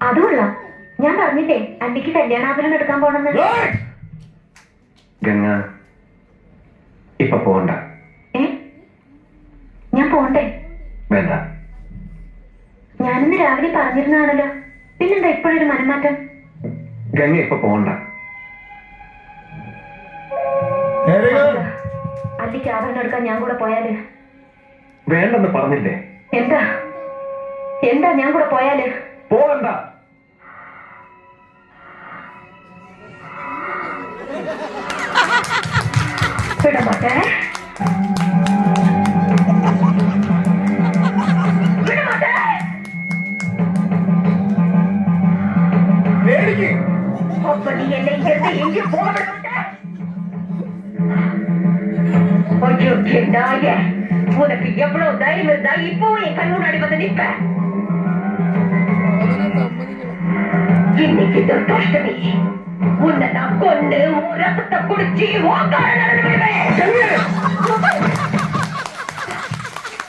അതുകൊള്ള ഞാൻ പറഞ്ഞില്ലേ അന്റിക്ക് കല്യാണാഭരണം എടുക്കാൻ പോണെന്ന്. ഗംഗ ഇപ്പൊ പോണ്ട. ഞാൻ പോണ്ടേ? വേണ്ട. ഞാനിന്ന് രാവിലെ പറഞ്ഞിരുന്നാണല്ലോ, പിന്നെന്താ ഇപ്പോഴൊരു മനംമാറ്റം? ഗംഗ ഇപ്പൊ പോണ്ട. അല്ലിക്ക് ആഭരണം എടുക്കാൻ ഞാൻ കൂടെ പോയാല്? വേണ്ടെന്ന് പറഞ്ഞില്ലേ? എന്താ എന്താ ഞാൻ കൂടെ പോയാല്? പോകണ്ട. വിടമാട്ടെ. அப்ப நீ என்னை இங்கிருந்து எங்கே போக விட மாட்டே? உனக்கு எவ்வளவு தைரியம் இருந்தா இப்போ என் கண் முன்னாடி வந்து நிற்ப? இன்னைக்கு துர்காஷ்டமி, உன்னை நான் கொண்டு ரத்தத்தை குடிச்சு ஓங்கார நடந்து விடுவேன்.